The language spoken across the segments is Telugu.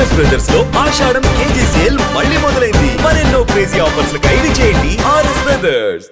ఆర్ఎస్ బ్రదర్స్ లో ఆషాఢం కేజీ సేల్ మళ్ళీ మొదలైంది. మరెన్నో క్రేజీ ఆఫర్స్ ఖైదు చేయండి ఆర్ఎస్ బ్రదర్స్.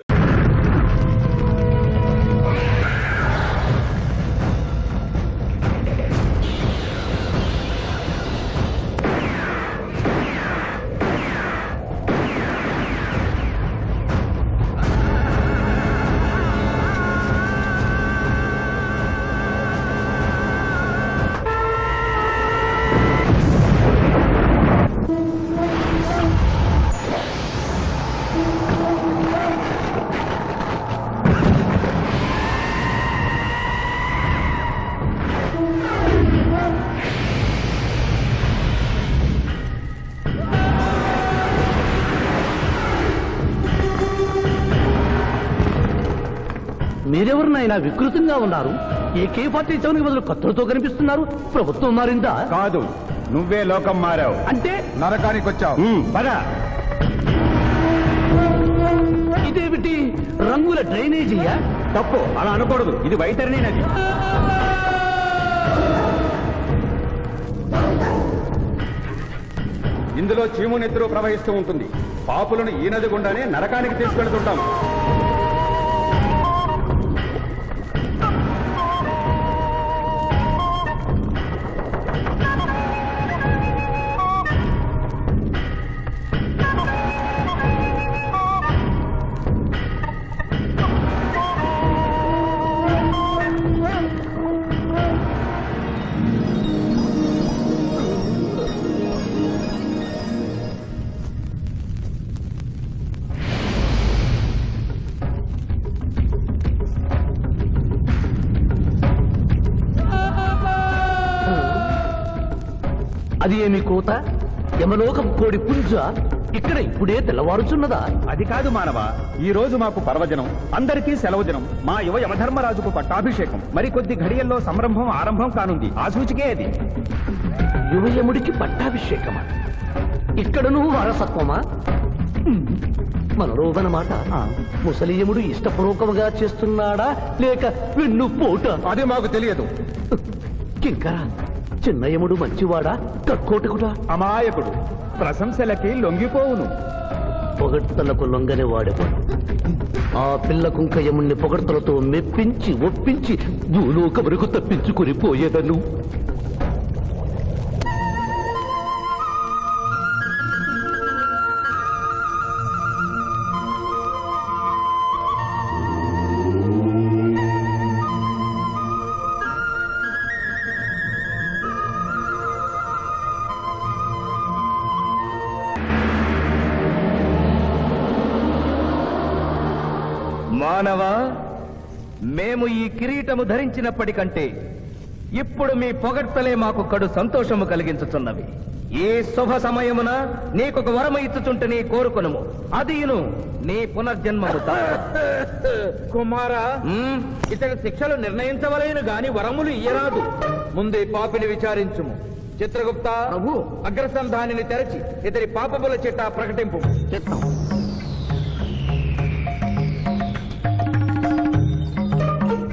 మీరెవరినైనా వికృతంగా ఉన్నారు. AK-47 బదులు కత్తులతో కనిపిస్తున్నారు. ప్రభుత్వం మారిందా? కాదు, నువ్వే లోకం మారావు. అంటే నరకానికి వచ్చావు. పద. ఇదేమిటి రంగుల డ్రైనేజీయా? తప్పు, అలా అనకూడదు. ఇది వైతరిణి నది. ఇందులో చీము నెత్తురు ప్రవహిస్తూ ఉంటుంది. పాపులను ఈ నది గుండానే నరకానికి తీసుకెళ్తుంటాం. అది ఏమి కోత? యమలోకం కోడి పుంజ ఇక్కడ ఇప్పుడే తెల్లవారుచున్నదా? అది కాదు మానవ, ఈ రోజు మాకు పర్వదినం, అందరికీ సెలవు దినం. మా యువ యమధర్మరాజుకు పట్టాభిషేకం. మరికొద్ది ఘడియల్లో సంరంభం ఆరంభం కానుంది. ఆ సూచికే అది. యువయముడికి పట్టాభిషేకమా? ఇక్కడను వారసత్వమా? మనరోగనమాట. ముసలియముడు ఇష్టపూర్వకముగా చేస్తున్నాడా లేక వెన్ను పోట? అది మాకు తెలియదు. కింకరా, చిన్నయముడు మంచివాడా కక్కోటకుడా? అమాయకుడు, ప్రశంసలకి లొంగిపోవును. పొగడ్తలకు లొంగని వాడేవాడు. ఆ పిల్ల కుంకయముణ్ణి పొగడ్తలతో మెప్పించి ఒప్పించి భూలోకమునకు తప్పించుకుని పోయేదను. మానవ, మేము ఈ కిరీటము ధరించినప్పటికంటే ఇప్పుడు మీ పొగడ్తలే మాకు కడు సంతోషము కలిగించుచున్నవి. ఈ శుభ సమయమున నీకొక వరము ఇచ్చుచుంటే నీ కోరుకొనుము. అదియును నీ పునర్జన్మము. కుమారా, ఇతడి శిక్షలు నిర్ణయించవలేను గాని వరములు ఇయ్యరాదు. ముందే పాపిని విచారించుము. చిత్రగుప్త ప్రభు, అగ్రసంధానిని తెరచి ఇతడి పాపముల చిట్టా ప్రకటింపు.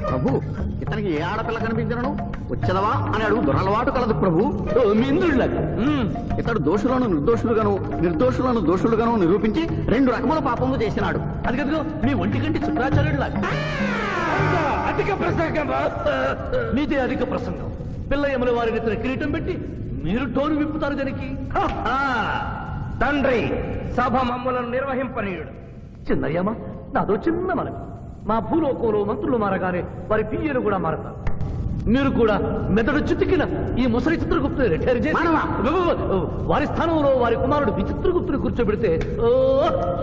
ప్రభు, ఇతనికి ఏ ఆడపిల్ల కనిపించను వచ్చదవా అని అడుగు దురలవాటు కలదు ప్రభు. ఇంద్రుడిలాగా ఇతడు దోషులను నిర్దోషులుగాను నిర్దోషులను దోషులుగాను నిరూపించి 2 రకముల పాపములు చేసినాడు. అది కదుగో మీ ఒంటికంటి శుక్రాచార్యుడిలాగా. అధిక ప్రసంగం, మీదే అధిక ప్రసంగం. పిల్ల యముల వారిని ఇతర కిరీటం పెట్టి మీరు టోను విప్పుతారు దానికి. తండ్రి, సభ మమ్ములను నిర్వహింపనీయుడు. చిన్నయ్యమ్మ, నాదో చిన్న మనవి. మా భూలోకంలో మంత్రులు మారగానే వారి పియ్యలు కూడా మారతారు. మీరు కూడా మెదడు చితికిన ఈ ముసలి చిత్రగుప్తుని రిటైర్ చేసి వారి స్థానంలో వారి కుమారుడు విచిత్రగుప్తుని కూర్చోబెడితే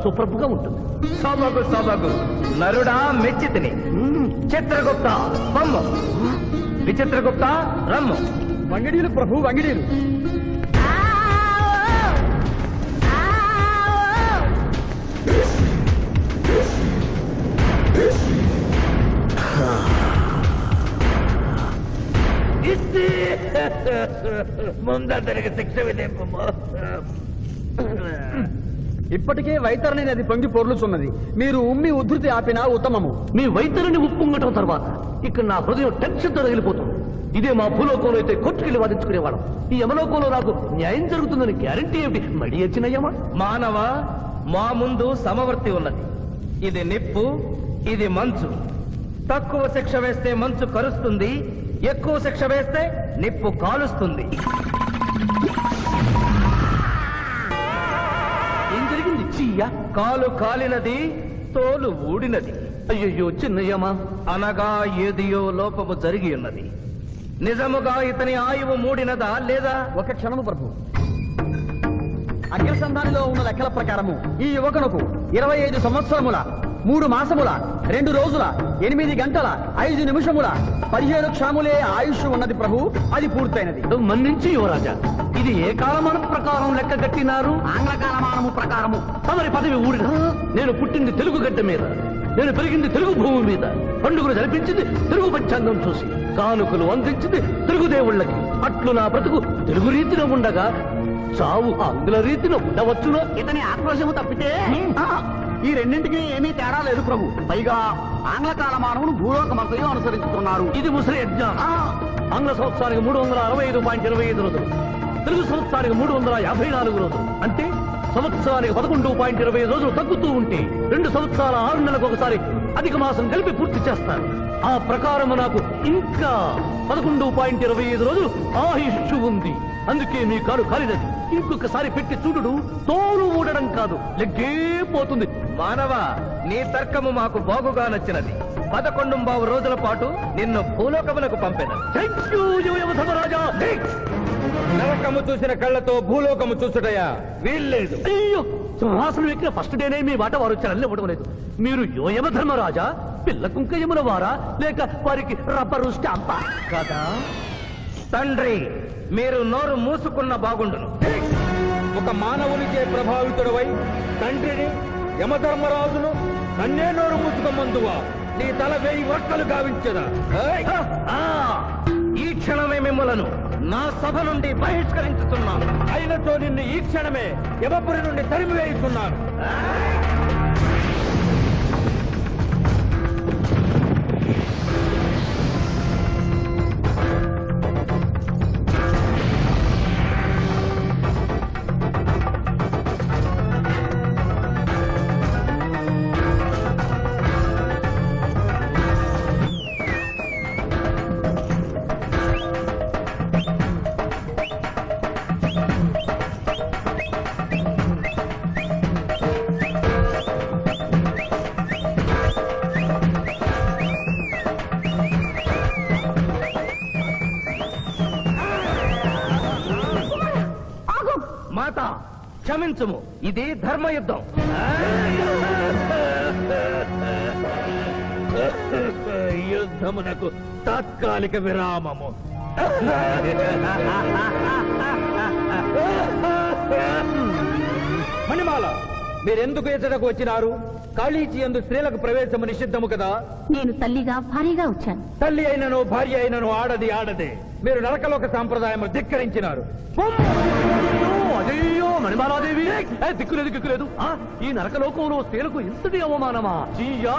సుప్రభుగా ఉంటుంది. సభకు సభకు నరుడా మెచ్చితిని. చిత్రగుప్త బొమ్మ, విచిత్రగుప్త రమ్ము. వంగిడీలు ప్రభు, వంగిడీలు. ముందరికి శిక్ష విధింపు. ఇప్పటికే వైతరణి నది పొంగి పొర్లుచున్నది. మీరు ఉమ్మి ఉద్ధృతి ఆపినా ఉత్తమము. మీ వైతరిని ఉప్పొంగటం తర్వాత ఇక్కడ నా హృదయం టెన్షన్తో తగిలిపోతుంది. ఇదే మా భూలోకంలో అయితే కోర్టుకెళ్ళి వాదించుకునేవాళ్ళం. ఈ యమలోకంలో నాకు న్యాయం జరుగుతుందని గ్యారంటీ ఏమిటి? మడి వచ్చినయ్యమా. మానవ, మా ముందు సమవర్తి ఉన్నది. ఇది నిప్పు, ఇది మంచు. తక్కువ శిక్ష వేస్తే మంచు కరుస్తుంది, ఎక్కువ శిక్ష వేస్తే నిప్పు కాలుస్తుంది. ఏం జరిగింది? చీయ కాలు కాలినది, తోలు ఊడినది. అయ్యయ్యో చిన్నయ్యమా, అనగా ఏదియో లోపము జరిగి ఉన్నది. నిజముగా ఇతని ఆయువు మూడినదా లేదా? ఒక క్షణము ప్రభు. అగ్రసంధానిలో ఉన్న లెక్కల ప్రకారము ఈ యువకునకు 25 సంవత్సరముల 3 మాసముల 2 రోజుల 8 గంటల 5 నిమిషముల 17 క్షాములే ఆయుష్ ఉన్నది ప్రభు. అది పూర్తయినది. మన్నించి యువరాజా, ఇది ఏ కాలమానం ప్రకారం లెక్క కట్టినారు? ఆంగ్ల కాలమానము ప్రకారము. తమరి పదవి ఊడిన. నేను పుట్టింది తెలుగు గడ్డ మీద, నేను పెరిగింది తెలుగు భూమి మీద, పండుగలు జరిపించింది తెలుగు పంచాంగం చూసి, కానుకలు అందించింది తెలుగు దేవుళ్ళకి. అట్లు నా బ్రతుకు తెలుగు రీతిలో ఉండగా చావు ఆంగ్ల రీతిలో ఉండవచ్చునో? ఇతని ఆక్రోశము తప్పితే ఈ రెండింటికి ఏమీ తేడా లేదు ప్రభు. పైగా ఆంగ్ల కాలమానమును భూలోకమంతయు అనుసరిస్తున్నారు. ఇది ముసలి యజ్ఞం. ఆంగ్ల సంవత్సరానికి 365.25 రోజులు, తెలుగు సంవత్సరానికి 354 రోజులు. అంటే సంవత్సరానికి 11.25 రోజులు తగ్గుతూ ఉంటే 2 సంవత్సరాల 6 నెలలకు ఒకసారి అధిక మాసం కలిపి పూర్తి చేస్తారు. ఆ ప్రకారం నాకు ఇంకా 11.25 రోజులు ఆయుష్ ఉంది. అందుకే మీ కాలు కాలినది. ఇంకొకసారి పెట్టి చూడు, తోలు ఊడడం కాదు, లెగ్గే పోతుంది. మానవ, నీ తర్కము మాకు బాగుగా నచ్చినది. 11 రోజుల పాటు నిన్ను భూలోకములకు పంపెను. నరకము చూసిన కళ్ళతో భూలోకము చూసుటయా వీల్లేదు. అయ్యో, సింహాసనం ఎక్కిన ఫస్ట్ డేనే మీ మాట వారు చలన్ని ఇవ్వడం లేదు. మీరు యోయమ ధర్మరాజా, పిల్ల కుంకయముల వారా, లేక వారికి రబ్బరు స్టాంపా కదా? తండ్రి, మీరు నోరు మూసుకున్న బాగుండును. ఒక మానవునిచే ప్రభావితుడవై తండ్రిని, యమధర్మరాజును నన్నే నోరు మూసుకోమందువా? నీ తల 1000 వక్కలు గావించదా? ఈ క్షణమే మిమ్మలను నా సభ నుండి బహిష్కరించుతున్నాను. అయినతో నిన్ను ఈ క్షణమే యమపురి నుండి తరిమి వేయుతున్నాను. మాత, క్షమించుము, ఇది ధర్మయుద్ధం. యుద్ధమునకు తాత్కాలిక విరామము. మణిమాల, మీరెందుకు ఎచ్చటకు వచ్చినారు? కాళీచి యందు స్త్రీలకు ప్రవేశము నిషిద్ధము కదా? నేను తల్లిగా భారీగా వచ్చాను. తల్లి అయినను భార్య అయినను ఆడది ఆడదే. మీరు నరకలోక సాంప్రదాయము ధిక్కరించినారు. అయ్యో మణిమాలాదేవి, దిక్కులేదు. ఈ నరకలోకంలో స్త్రీలకు ఇంతటి అవమానమా? చీయా,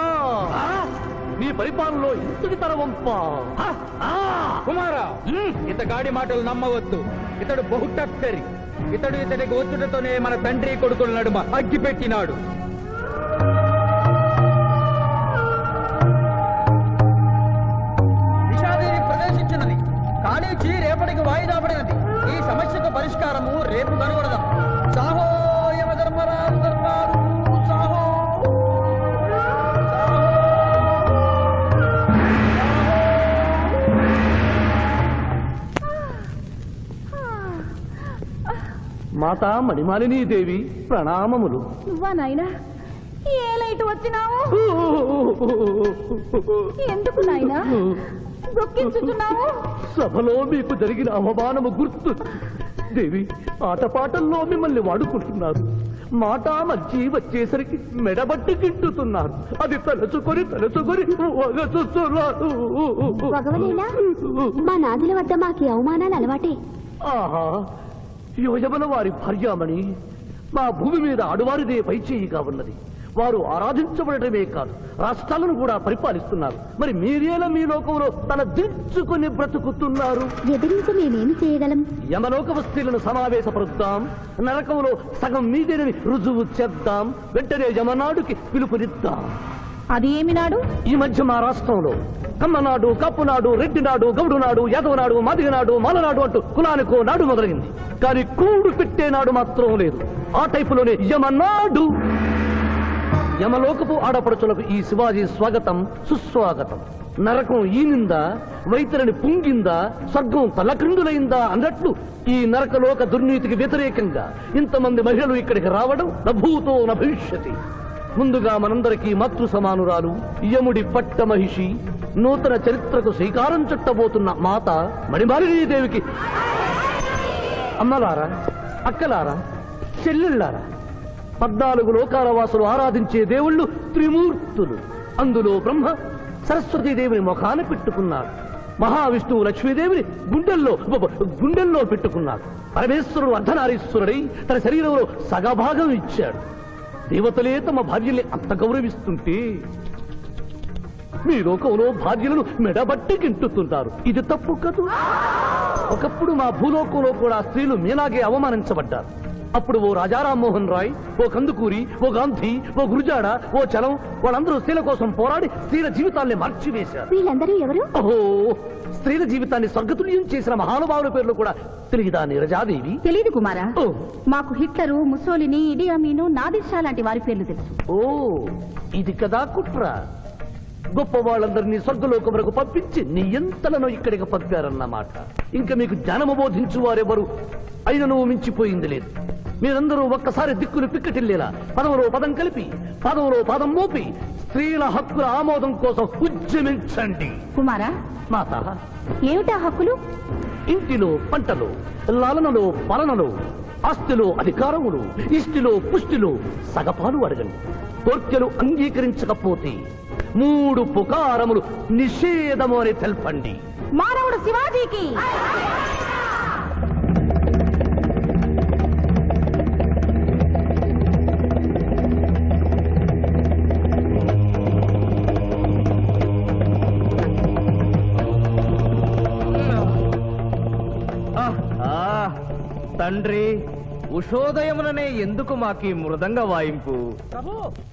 నీ పరిపాలనలో ఇంతటి తరవంపా? కుమారా, ఇతగాడి మాటలు నమ్మవద్దు. ఇతడు బహుటక్కరి. ఇతడికి వచ్చుటతోనే మన తండ్రి కొడుకుల నడుమ అగ్గి పెట్టినాడు. విషాదేవి ప్రవేశించినది. కాళీచి రేపటికి వాయిదా పడినది. ఈ సమస్యకు పరిష్కారము రేపు కనుగొడదాం. సాహో యమధర్మరాజు దర్బారు, సాహో. మాతా మణిమాలినీ దేవి, ప్రణామములు. నువ్వా నాయనా? ఏ లైట్ వచ్చినావు? ఎందుకు నాయనా దుఃఖించుతున్నావు? సభలో మీకు జరిగిన అవమానము గుర్తు. దేవి, ఆటపాటల్లో మిమ్మల్ని వాడుకుంటున్నారు. మాట మధ్య వచ్చేసరికి మెడబట్టి తింటున్నారు. అది తలుచుకొని వగచుస్తున్నారు. భగవనేనా, మా నాదుల వద్ద మాకి అవమానాలు అలవాటే. ఆహా, యోజమల వారి భార్యామణి మా భూమి మీద ఆడువారిదే పైచేయిగా ఉన్నది. వారు ఆరాధించబడటమే కాదు రాష్ట్రాలను కూడా పరిపాలిస్తున్నారు. మరి మీరేలా మీ లోకంలో తల దించుకుని బ్రతుకుతున్నారు? ఎదిరించి మేమేమి చేయగలం? యమలోక వస్తువులను సమావేశపరుద్దాం, నరకంలో సగం మీదేనని రుజువు చేద్దాం, వెంటనే యమనాడుకి పిలుపునిద్దాం. అది ఏమి నాడు? ఈ మధ్య మా రాష్ట్రంలో కమ్మనాడు, కప్పునాడు, రెడ్డినాడు, గౌడునాడు, యాదవనాడు, మాదిగనాడు, మాలనాడు అంటూ కులానికో నాడు మొదలైంది. కానీ కూడు పెట్టే నాడు మాత్రం లేదు. ఆ టైపులోనే యమనాడు. యమలోకపు ఆడపడుచులకు ఈ శివాజీ స్వాగతం సుస్వాగతం. నరకం ఈనిందా, వైతరిని పుంగిందా, స్వర్గం తలక్రిందులైందా అన్నట్లు ఈ నరకలోక దుర్నీతికి వ్యతిరేకంగా ఇంతమంది మహిళలు ఇక్కడికి రావడం నభూతో నభవిష్యతి. ముందుగా మనందరికీ మాతృ సమానురాలు యముడి పట్ట మహిషి, నూతన చరిత్రకు శ్రీకారం చుట్టబోతున్న మాత మణిమాలినీదేవికి అమ్మలారా, అక్కలారా, చెల్లెళ్ళారా, 14 లోకాల వాసులు ఆరాధించే దేవుళ్ళు త్రిమూర్తులు. అందులో బ్రహ్మ సరస్వతీదేవిని ముఖాన పెట్టుకున్నాడు, మహావిష్ణువు లక్ష్మీదేవిని గుండెల్లో పెట్టుకున్నాడు, పరమేశ్వరుడు అర్ధనారీశ్వరుడై తన శరీరంలో సగభాగం ఇచ్చాడు. దేవతలే తమ భార్యల్ని అంత గౌరవిస్తుంటే మీ లోకంలో భార్యలను మెడబట్టి గింటుతుంటారు. ఇది తప్పు కదూ. ఒకప్పుడు మా భూలోకంలో కూడా స్త్రీలు మీలాగే అవమానించబడ్డారు. అప్పుడు ఓ రాజా రామ్మోహన్ రాయ్, ఓ కందుకూరి, ఓ గాంధీ, ఓ గురుజాడ, ఓ చలం వాళ్ళందరూ స్త్రీల కోసం పోరాడి స్త్రీల జీవితాల్ని మార్చివేశారు. వీళ్ళందరూ ఎవరు? ఓహో, స్త్రీల జీవితాన్ని స్వర్గతుల్యం చేసిన మహానుభావుల పేర్లు కూడా తెలియదా నీరజాదేవి? తెలీదు కుమారా. ఓ మాకు హిట్లరు, ముసోలిని, ఇడి అమీను, నాదిర్ షా లాంటి వారి పేర్లు తెలుసు. ఓ ఇది కదా కుట్ర. గొప్ప వాళ్ళందరినీ స్వర్గలోకం వరకు పంపించి నీ ఎంతలను ఇక్కడికి పంపారన్నమాట. ఇంకా మీకు జ్ఞానము బోధించు వారెవరు అయినను మించిపోయింది లేదు. మీరందరూ ఒక్కసారి దిక్కులు పిక్కటిల్లేలా పదవులో పదం కలిపి, పదవులో పదం మోపి స్త్రీల హక్కుల ఆమోదం కోసం ఉద్యమించండి. కుమారా, మాత, ఏమిటా హక్కులు? ఇంటిలో పంటలో, లాలనలో పాలనలో, ఆస్తిలో అధికారములు, ఇష్టిలో పుష్టిలో సగపాలు అడగండి. కోర్కెలు అంగీకరించకపోతే 3 పుకారములు నిషేధము అని తెల్పండి. మానవుడు శివాజీకి. తండ్రి, ఉషోదయముననే ఎందుకు మాకీ మృదంగ వాయింపు? ప్రభు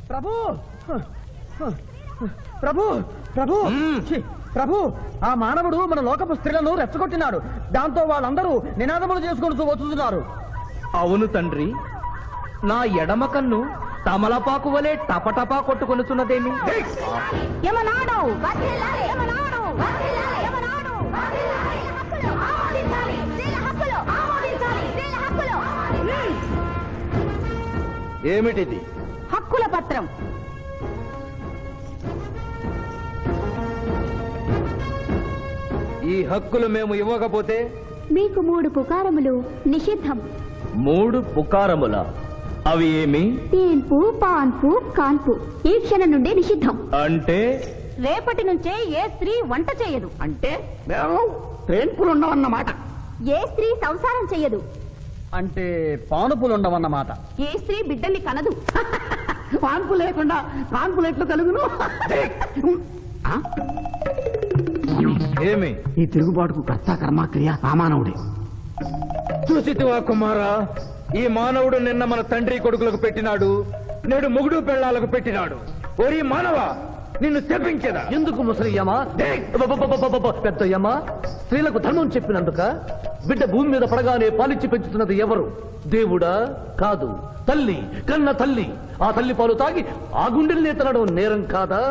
ప్రభు ప్రభు ప్రభు ఛీ, ప్రభు, ఆ మానవుడు మన లోకపు స్త్రీలను రెచ్చగొట్టినాడు. దాంతో వాళ్ళందరూ నినాదములు చేసుకుంటూ వస్తున్నారు. అవును తండ్రి, నా ఎడమ కన్ను తమలపాకు వలె టపటపా కొట్టుకొనుచున్నదేమి? యమనాడు. ఏమిటిది? హక్కుల పత్రం. ఈ హక్కులు మేము ఇవ్వకపోతే మీకు 3 పుకారములు నిషిద్ధం. 3 పుకారముల? అవి ఏమి? తేన్పు, పాన్పు, కాన్పు ఈ క్షణం నుండి నిషిద్ధం. అంటే రేపటి నుంచే ఏ స్త్రీ వంట చేయదు. అంటే మేము ట్రైన్పులు ఉండవన్నమాట. ఏ స్త్రీ సంసారం చెయ్యదు. అంటే పానుపులు ఉండవన్నమాట. ఏ స్త్రీ బిడ్డల్ని కనదు. పాన్పు లేకుండా కాన్పులు ఎట్లు కలుగును? ఆ? ఏమి? ఈ తిరుగుబాటుకు కర్త కర్మక్రియ సామానవుడే. చూసితివా కుమారా, ఈ మానవుడు నిన్న మన తండ్రి కొడుకులకు పెట్టినాడు, నేడు మొగుడు పెళ్ళాలకు పెట్టినాడు. ఓరి మానవ, నిన్ను చెప్పించదా? ఎందుకు ముసలియమా, పెద్దయ్యమా? స్త్రీలకు ధర్మం చెప్పినందుక? బిడ్డ భూమి మీద పడగానే పాలిచ్చి పెంచుతున్నది ఎవరు? దేవుడా? కాదు, తల్లి, కన్న తల్లి. ఆ తల్లి పాలు తాగి ఆ గుండెల్నే తనడం నేరం కాదా?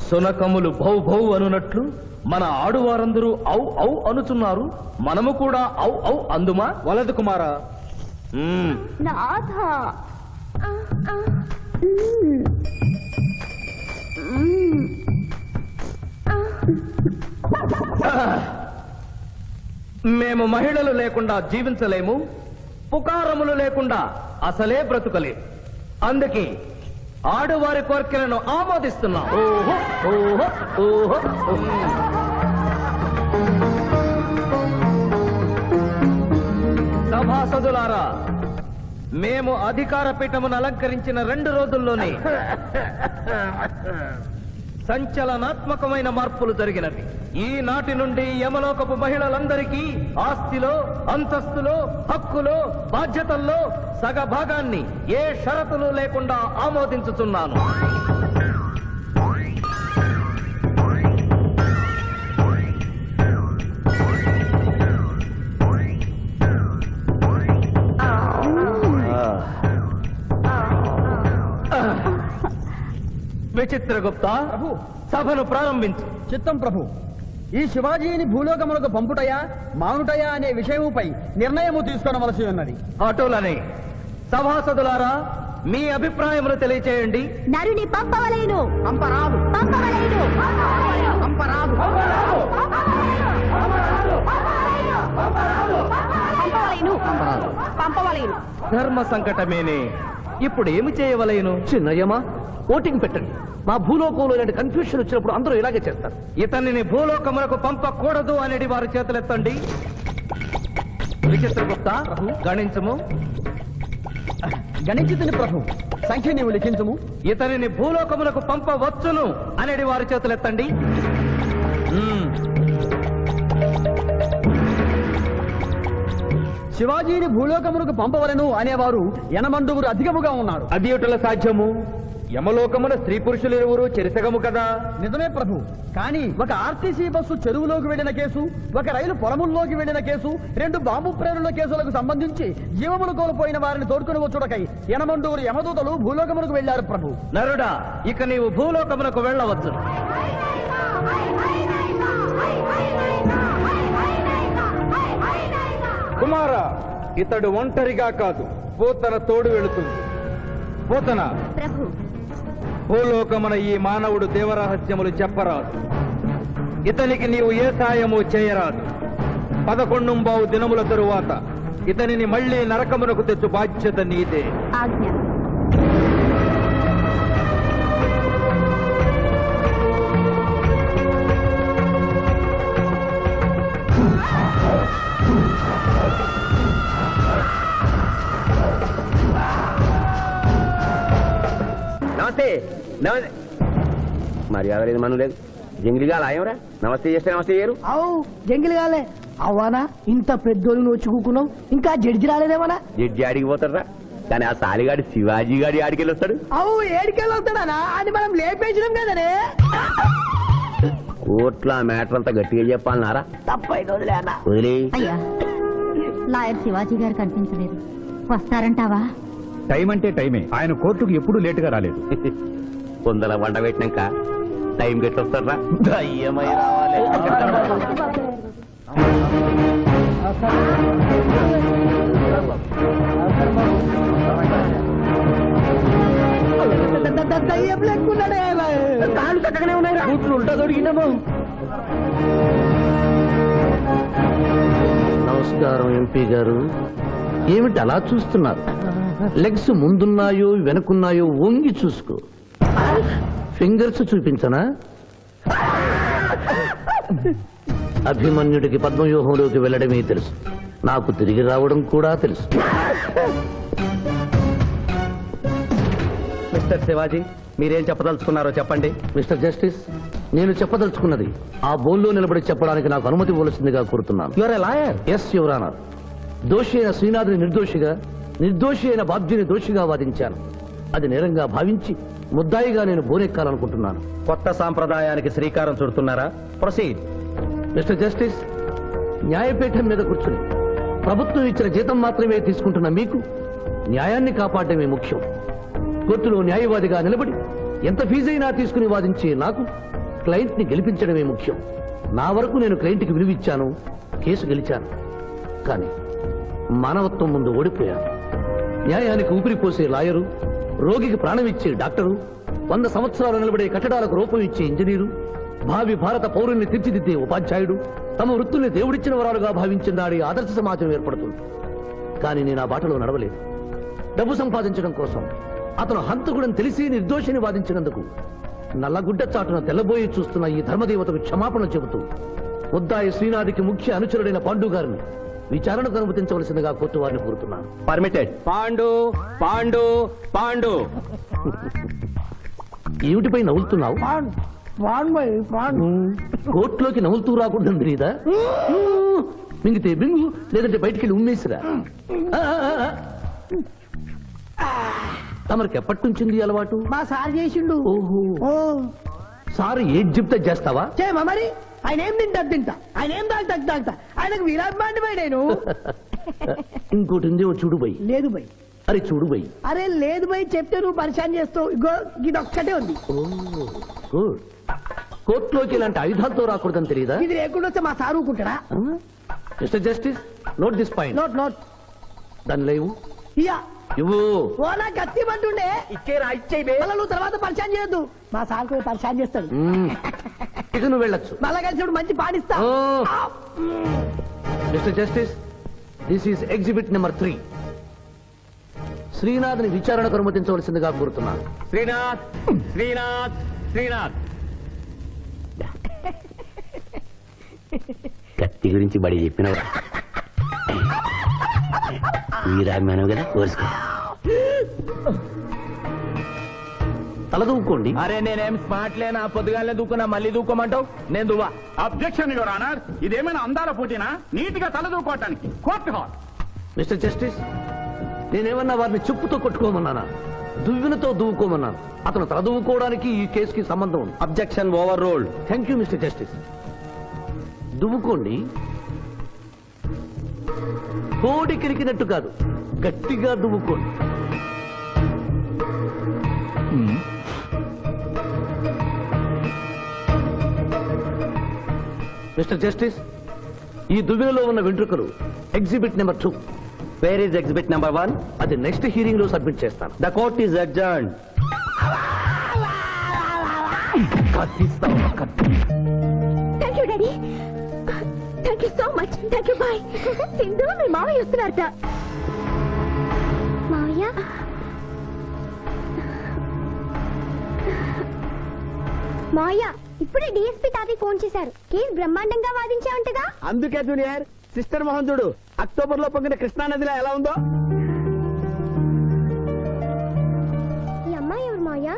సునకములు భౌ భౌ అనునట్లు మన ఆడువారందరూ ఔ ఔ అనుచున్నారు. మనము కూడా ఔ ఔ అందుమా? వలదు కుమారా. నాథ. మేము మహిళలు లేకుండా జీవించలేము, పుకారములు లేకుండా అసలే బ్రతుకలేము. అందుకే ఆడువారి కోరికలను ఆమోదిస్తున్నాం. ఓహో ఓహో ఓహో. సభాసదులారా, మేము అధికార పీఠమును అలంకరించిన 2 రోజుల్లోనే సంచలనాత్మకమైన మార్పులు జరిగినవి. ఈనాటి నుండి యమలోకపు మహిళలందరికీ ఆస్తిలో, అంతస్తులో, హక్కులో, బాధ్యతల్లో సగభాగాన్ని ఏ షరతులు లేకుండా ఆమోదించుతున్నాను. విచిత్రగుప్త, సభను ప్రారంభించు. చిత్తం ప్రభు. ఈ శివాజీని భూలోకములకు పంపుటయా మానుటయా అనే విషయముపై నిర్ణయము తీసుకోవలసి ఉన్నది. అటులనే సభాసదులారా, మీ అభిప్రాయములు తెలియచేయండి. నరుని పంపవలేను. పంపరాదు. పంపవలేను. పంపరాదు. పంపవలేను. పంపవలేను. ధర్మ సంకటమేనే. ఇప్పుడు ఏమి చేయవలేను? చిన్నయ్యమా, ఓటింగ్ పెట్టండి. మా భూలోకంలో ఇలాంటి కన్ఫ్యూషన్ వచ్చినప్పుడు అందరూ ఇలాగే చేస్తారు. ఇతనిని భూలోకములకు పంపకూడదు అనేది వారి చేతులెత్తండి. విచిత్రగుప్త, గణించము. గణించుతుని ప్రభు. సంఖ్య నీవు లిఖించము. ఇతనిని భూలోకములకు పంపవచ్చును అనేది వారి చేతులెత్తండి. శివాజీని భూలోకములకు పంపవలను అనేవారు 80 అధికముగా ఉన్నారు. అది ఎటుల సాధ్యము? యమలోకమున స్త్రీ పురుషులు ఇరువురు చెరిసగము కదా. నిజమే ప్రభు. కానీ ఒక ఆర్టీసీ బస్సు చెరువులోకి వెళ్లిన కేసు, ఒక రైలు పొలముల్లోకి వెళ్లిన కేసు, 2 బాంబు ప్రేరుల కేసులకు సంబంధించి జీవములు కోల్పోయిన వారిని తోడుకుని వచ్చుటకై 80 యమదూతలు భూలోకములకు వెళ్లారు ప్రభు. నరుడా, ఇక నీవు భూలోకమునకు వెళ్ళవచ్చు. కుమార, ఇతడు ఒంటరిగా కాదు, పోతన తోడు వెళుతుంది. పోతన, ప్రభు. భూలోకమున ఈ మానవుడు దేవరహస్యములు చెప్పరాదు. ఇతనికి నీవు ఏ సాయము చేయరాదు. 11 దినముల తరువాత ఇతనిని మళ్లీ నరకమునకు తెచ్చు బాధ్యత నీదే. ఆజ్ఞ. నమస్తే. మర్యాద లేదు, మనం లేదు. జంగిలిగా లాయంరా. నమస్తే చేస్తే నమస్తే చేయరు. అవు జంగిల్ కాలే అవ్వానా, ఇంత పెద్దోళ్ళు వచ్చి కూకున్నావు, ఇంకా జడ్జి రాలేదేమన్నా? జడ్జి ఆడికి పోతారా? కానీ ఆ సాలిగాడి శివాజీ గారి ఆడికి వెళ్ళి వస్తాడు. అవు ఏడికెళ్ళి వస్తాడనా? అని మనం లేపేసినాం కదనే. కోర్టులో ఆ మ్యాటర్ అంతా గట్టిగా చెప్పాలన్నారా? తప్పైంది, వదిలే అన్న. వదిలే. అయ్యా, లాయర్ శివాజీ గారు కనిపించలేదు. వస్తారంటావా? టైం అంటే టైమే. ఆయన కోర్టుకు ఎప్పుడు లేటుగా రాలేదు. కొందల వంట పెట్టినాక టైం గట్టి వస్తారా? దయ్యమై రావాలి. దయ్యం లెక్కున్నాడే. కాళ్ళు చక్కగానే ఉన్నాయి. కూతురు ఉంటా దొరికిందేమో. నమస్కారం ఎంపీ గారు. ఏమిటి అలా చూస్తున్నారు? లెగ్స్ ముందున్నాయో వెనుకున్నాయో వంగి చూసుకో. ఫింగర్స్ చూపించనా? అభిమన్యుడికి పద్మవ్యూహంలోకి వెళ్ళడమే తెలుసు, నాకు తిరిగి రావడం కూడా తెలుసు. మిస్టర్ శివాజీ, మీరేం చెప్పదలుచుకున్నారో చెప్పండి. మిస్టర్ జస్టిస్, నేను చెప్పదలుచుకున్నది ఆ బోన్లో నిలబడి చెప్పడానికి నాకు అనుమతి ఇవ్వవలసిందిగా కోరుతున్నాను. Your a lawyer. Yes your honour. దోషి అయిన శ్రీనాథుని నిర్దోషిగా, నిర్దోషి అయిన బాబ్జీని దోషిగా వాదించాను. అది నేరంగా భావించి ముద్దాయిగా నేను బోనెక్కాలనుకుంటున్నాను. కొత్త సాంప్రదాయానికి శ్రీకారం చుడుతున్నారా? ప్రొసీడ్. మిస్టర్ జస్టిస్, న్యాయపీఠం మీద కూర్చుని ప్రభుత్వం ఇచ్చిన జీతం మాత్రమే తీసుకుంటున్న మీకు న్యాయాన్ని కాపాడమే ముఖ్యం. కోర్టులో న్యాయవాదిగా నిలబడి ఎంత ఫీజైనా తీసుకుని వాదించే నాకు క్లయింట్ ని గెలిపించడమే ముఖ్యం. నా వరకు నేను క్లయింట్కి విలువిచ్చాను, కేసు గెలిచాను. కానీ మానవత్వం ముందు ఓడిపోయాను. న్యాయానికి ఊపిరిపోసే లాయరు, రోగికి ప్రాణం ఇచ్చే డాక్టరు, 100 సంవత్సరాలు నిలబడే కట్టడాలకు రూపం ఇచ్చే ఇంజనీరు, భావి భారత పౌరుల్ని తీర్చిదిద్దే ఉపాధ్యాయుడు తమ వృత్తుల్ని దేవుడిచ్చిన వరాలుగా భావించిన నాడి ఆదర్శ సమాజం ఏర్పడుతుంది. కానీ నేను ఆ బాటలో నడవలేదు. డబ్బు సంపాదించడం కోసం అతను హంతకుడని తెలిసి నిర్దోషిని వాదించినందుకు నల్లగుడ్డ చాటున తెల్లబోయి చూస్తున్న ఈ ధర్మదేవతకు క్షమాపణ చెబుతూ ముద్దాయి శ్రీనాథికి ముఖ్య అనుచరుడైన పాండు గారిని విచారణకు అనుమతించవలసిందిగా కోర్టు వారిని కోరుతున్నాను. పర్మిటెడ్. పాండు పాండు పాండు. ఏమిటిపై నవ్వులుతున్నావు? పాండు కోర్టులోకి నవ్వులుతూ రాకూడదు తెలీదా? మింగితే బింగు, లేదంటే బయటికి వెళ్ళి ఉమ్మేసిరా. తమరికి ఎప్పటి నుంచింది ఈ అలవాటు? మా సార్ చేసిండు. ఓహో, ఓ సార్ ఏది చెప్తే చేస్తావా? చేయమా మరి. ఆయన ఏం తింటా ఆయన ఏం తాగుతా ఆయనకు వీరాభిమాని పోయి నేను. ఇంకోటి ఉంది, ఓ చూడు బై. లేదు బై. అరే చూడు బై. అరే లేదు బై, చెప్తే నువ్వు పరిశాన్ చేస్తావు. ఇగో ఇది ఒక్కటే ఉంది. గుడ్. కోర్టులోకి ఇలాంటి ఆయుధాలతో రాకూడదని తెలియదా? ఇది లేకుండా వస్తే మా సార్ ఊరుకుంటాడా? Mister justice, note this point. Note దాని లేవు ఇయ్యా. ఇవ్వు. ఓ నా కత్తి మంటుండే మళ్ళా నువ్వు తర్వాత పరిశాన్ చేయొద్దు. మా సార్ కూడా పరిశాన్ చేస్తాడు. ఇక నువ్వు వెళ్ళొచ్చు. మళ్ళా కలిసి మంచి పాడిస్తా. Mister justice, this is exhibit number 3. శ్రీనాథ్ని విచారణకు అనుమతించవలసిందిగా కోరుతున్నాను. శ్రీనాథ్ శ్రీనాథ్ శ్రీనాథ్. కత్తి గురించి బడి చెప్పినవు వీరాభిమానం కదా, కోరుసుకో. తలదూకోండి. అరే నేనేం స్మార్ట్ లేనా? పొద్దుగానే దూకున్నా, మళ్ళీ దూకోమంటావు? నేను దువ్వా. Objection your honour. ఇదేమైనా అందాల పోటీనా? నీట్ గా తలదూకోవటానికి కోర్టు హాల్. మిస్టర్ జస్టిస్, నేనేమన్నా వారిని చెప్పుతో కొట్టుకోమన్నానా? దువ్వినతో దువ్వుకోమన్నాను. అతను తల దువ్వుకోవడానికి ఈ కేసుకి సంబంధం ఉంది. Objection overruled. Thank you mister justice. దువ్వుకోండి. కోడి కిరికినట్టు కాదు, గట్టిగా దువ్వుకోండి. మిస్టర్ జస్టిస్, ఈ దువ్వెనలో ఉన్న వెంట్రుకలు exhibit number 2. Where is exhibit number 1? అది నెక్స్ట్ హియరింగ్ లో సబ్మిట్ చేస్తాను. The court is adjourned. Thank you daddy. Thank you so much. Thank you. Bye. Sindhu మీ మావయ్య వస్తున్నారట. మావయ్య మావయ్య ఇప్పుడే డిఎస్పీ తాతయ్య ఫోన్ చేశారు. కేసు బ్రహ్మాండంగా వాదించావంటగా. అందుకే జూనియర్ సిస్టర్ మోహన్ చూడు అక్టోబర్ లో పొంగిన కృష్ణా నదిలో ఎలా ఉందో. ఈ అమ్మాయి ఎవరు మావయ్య?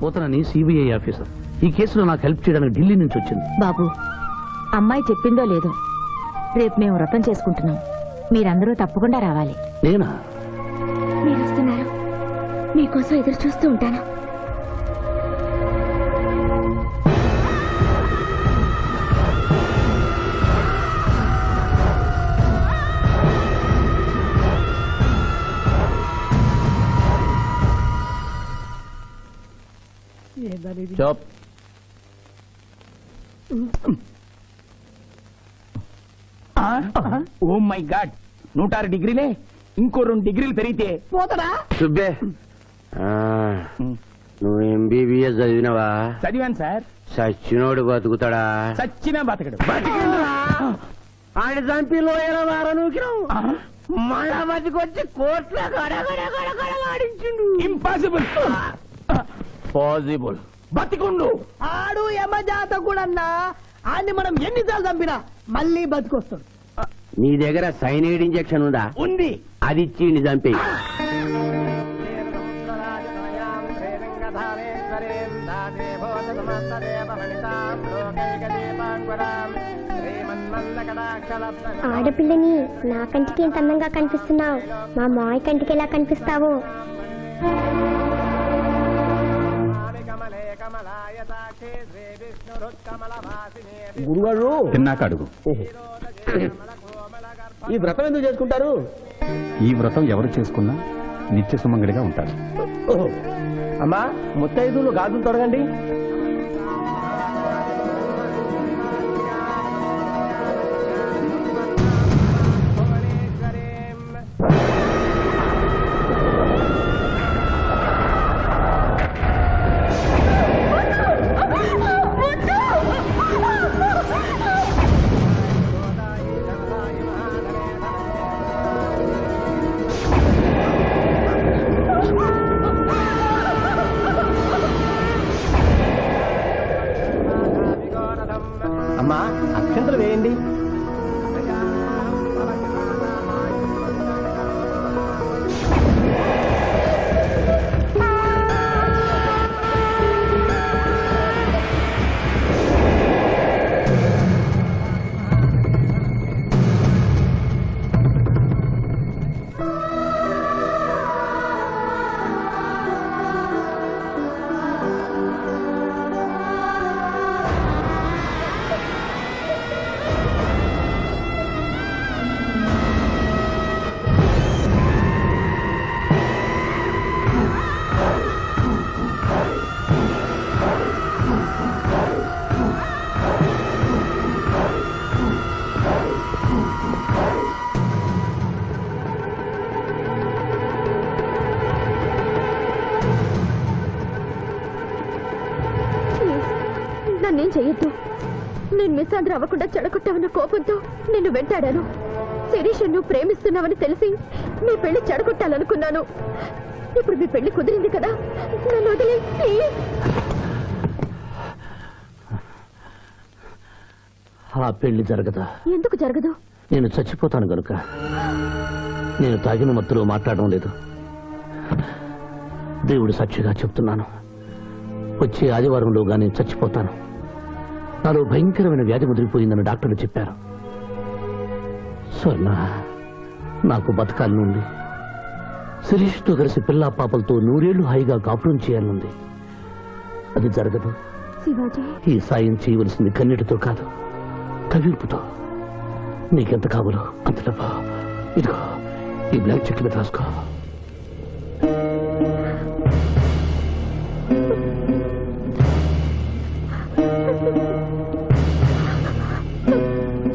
పోతనని సిబిఐ ఆఫీసర్. ఈ కేసులో నాకు హెల్ప్ చేయడానికి ఢిల్లీ నుంచి వచ్చింది. బాబు, అమ్మాయి చెప్పిందో లేదో, రేపు మేము వ్రతం చేసుకుంటున్నాం. మీరందరూ తప్పకుండా రావాలి. నేనా? మీరు వస్తున్నారు. మీకోసం ఎదురు చూస్తూ ఉంటాను. చాప్. ఓ మై గాడ్, 106 డిగ్రీలే. ఇంకో 2 డిగ్రీలు పెరిగితే పోతాడా? సుబ్బే, నువ్వు ఎంబీబీఎస్ చదివినవా? చదివాను సార్. సచ్చినోడు బతుకుతాడా? చచ్చినా బతకడు. ఆయన చంపి లోయల వారనూకినావు. మళ్ళా బతికొచ్చి కోర్టులో గడగడగడగడలాడించిండు. ఇంపాసిబుల్. పాసిబుల్. బతికుండు. ఆడు యమజాతకుడన్నా ఆడిని మనం ఎన్నిసార్లు చంపినా మళ్ళీ బతికొస్తాడు. నీ దగ్గర సైనైడ్ ఇంజెక్షన్ ఉందా? ఉంది. అది ఇచ్చి చంపి. ఆడపిల్లని నా కంటికి ఎంత అందంగా కనిపిస్తున్నావు. మా మాయ కంటికి ఎలా కనిపిస్తావో. గురుగారు తిన్నాక అడుగు. ఈ వ్రతం ఎందుకు చేసుకుంటారు? ఈ వ్రతం ఎవరు చేసుకున్నా నిత్య సుమంగళిగా ఉంటారు. ఓహో. అమ్మా, ముత్తైదులు గాజులు తొడగండి. అమ్మా, అక్షంతలు వేయండి. చెయ్యొద్దు. నేను మిస్సాంధ్ర అవ్వకుండా చెడగొట్టావన్న కోపంతో నిన్ను వెంటాడాను. శిరీష్ నువ్వు ప్రేమిస్తున్నావని తెలిసి నీ పెళ్లి చెడగొట్టాలనుకున్నాను. ఇప్పుడు మీ పెళ్లి కుదిరింది కదా, నన్ను వదిలే ప్లీజ్. ఆ పెళ్లి జరగదా? ఎందుకు జరగదు? నేను చచ్చిపోతాను గనుక. నేను తాగిన మత్తులో మాట్లాడడం లేదు. దేవుడు సాక్షిగా చెప్తున్నాను, వచ్చే ఆదివారంలోగా నేను చచ్చిపోతాను. నాలో భయంకరమైన వ్యాధి ముదిరిపోయిందని డాక్టర్లు చెప్పారు. స్వర్ణ, నాకు బతకాలనుంది. శిరీష్తో కలిసి పిల్లా పాపలతో 100 ఏళ్లు హాయిగా కాపురం చేయాలనుంది. అది జరగదు. శివాజీ, ఈ సాయం చేయవలసింది కన్నీటితో కాదు, కవింపుతో. నీకెంత కావాలో అంత డబ్బా ఇదిగో, ఈ బ్లాంక్ చెక్ మీద రాసుకో.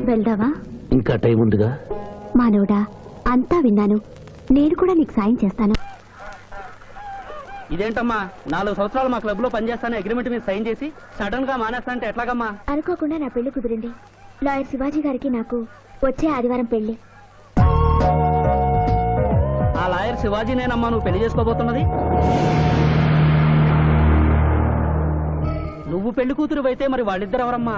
వెళ్దావా? ఇంకా టైం ఉందిగా. మానవుడా, అంతా విన్నాను. నేను కూడా నీకు సాయం చేస్తాను. ఇదేంటమ్మా, 4 సంవత్సరాలు మా క్లబ్ లో పనిచేస్తాను అగ్రిమెంట్ మీద సైన్ చేసి సడన్ గా మానేస్తా అంటే ఎట్లాగమ్మా? అనుకోకుండా నా పెళ్లి కుదిరింది. లాయర్ శివాజీ గారికి నాకు వచ్చే ఆదివారం పెళ్లి. ఆ లాయర్ శివాజీనేనమ్మా నువ్వు పెళ్లి చేసుకోబోతున్నది? నువ్వు పెళ్లి కూతురు అయితే మరి వాళ్ళిద్దరు ఎవరమ్మా?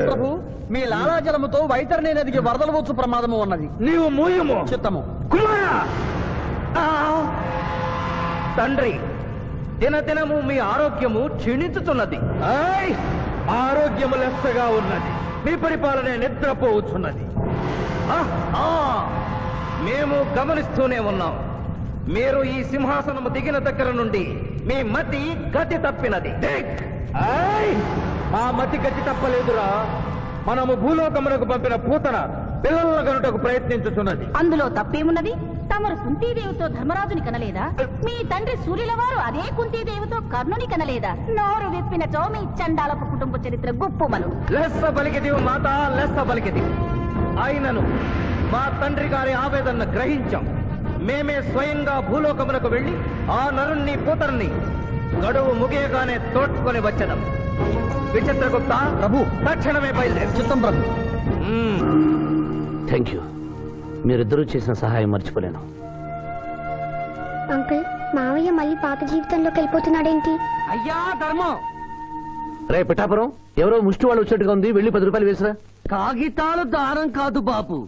ప్రభు, మీ లాలాజలముతో వైతరణి నదికి వరదలు వచ్చు ప్రమాదము ఉన్నది. నీవు మూయము చిత్తము. కుమారా! తండ్రి, దినదినము మీ ఆరోగ్యము క్షీణించుతున్నది. ఆరోగ్యము లెస్సగా ఉన్నది. మీ పరిపాలన నిద్రపోవచ్చున్నది. మేము గమనిస్తూనే ఉన్నాం. మీరు ఈ సింహాసనము దిగిన దగ్గర నుండి మీ మతి గతి తప్పినది. మా మతి గతి తప్పలేదురా. మనము భూలోకమునకు పంపిన పూతన పిల్లల గనుటకు ప్రయత్నించుతున్నది. అందులో తప్పేమున్నది? తమరు కుంతీదేవితో ధర్మరాజుని కనలేదా? మీ తండ్రి సూర్యుల వారు అదే కుంతీదేవితో కర్ణుని కనలేదా? నోరు విప్పినచో మీ చండాలపు కుటుంబ చరిత్ర గుప్పుమను. లెస్స పలికిది మాత, లెస్స పలికిది. ఆయనను మా తండ్రి గారి ఆవేదన గ్రహించాం. మేమే స్వయంగా భూలోకమునకు వెళ్లి ఆ నరుణ్ణి పూతరుని గడువు ముగియగానే తోడ్కొని వచ్చదాం. విచిత్రగుప్త ప్రభు, తక్షణమే బయలుదేరి. చిత్తం ప్రభు. Thank you. మీరిద్దరూ చేసిన సహాయం మర్చిపోలేను. అంకుల్, మావయ్య మళ్ళీ పాత జీవితంలోకి వెళ్ళిపోతున్నాడేంటి? అయ్యా ధర్మం, రే పిఠాపురం, ఎవరో ముష్టి వాళ్ళు వచ్చినట్టుగా ఉంది. వెళ్ళి 10 రూపాయలు వేసిరా. కాగితాలు దానం కాదు బాబు,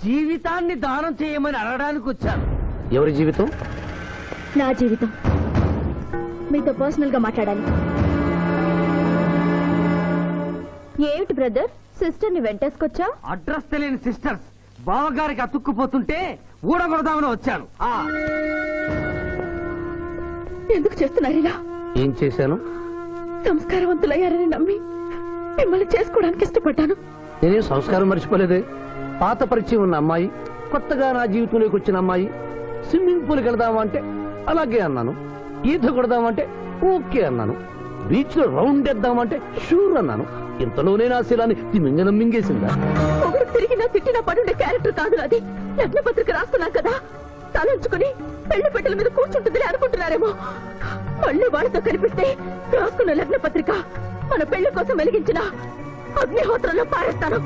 జీవితాన్ని దానం చేయమని అడగడానికి వచ్చాను. ఎవరి జీవితం? నా జీవితం. మీతో పర్సనల్ గా మాట్లాడాలి. ఏమిటి బ్రదర్, సిస్టర్ ని వెంటేసుకొచ్చా? అడ్రస్ తెలియని సిస్టర్స్ బావగారికి అతుక్కుపోతుంటే ఊడగొడదామని వచ్చాను. ఎందుకు చేస్తున్నారు ఇలా? ఏం చేశాను? సంస్కారవంతులయ్యారని నమ్మి మిమ్మల్ని చేసుకోవడానికి ఇష్టపడ్డాను. నేనేం సంస్కారం మర్చిపోలేదే. పాత పరిచయం ఉన్న అమ్మాయి, కొత్తగా నా జీవితంలోకి వచ్చిన అమ్మాయి. స్విమ్మింగ్ పూల్కి వెళదామా అంటే అలాగే అన్నాను. ఈత కొడదామంటే ఓకే అన్నాను. బీచ్ లో రౌండ్ వేద్దామంటే షూర్ అన్నాను. ఇంతలోనే నా శీలాన్ని తిమింగనం మింగేసిందా? ఒకరు తిరిగినా తిట్టినా పడుండే క్యారెక్టర్ కాదు అది. లగ్న పత్రిక రాస్తున్నాం కదా, తలంచుకుని పెళ్లి పెట్టెల మీద కూర్చుంటుందని అనుకుంటున్నారేమో. మళ్ళీ వాళ్ళతో కనిపిస్తే రాసుకున్న లగ్న పత్రిక మన పెళ్లి కోసం వెలిగించిన అగ్నిహోత్రంలో పారేస్తాను.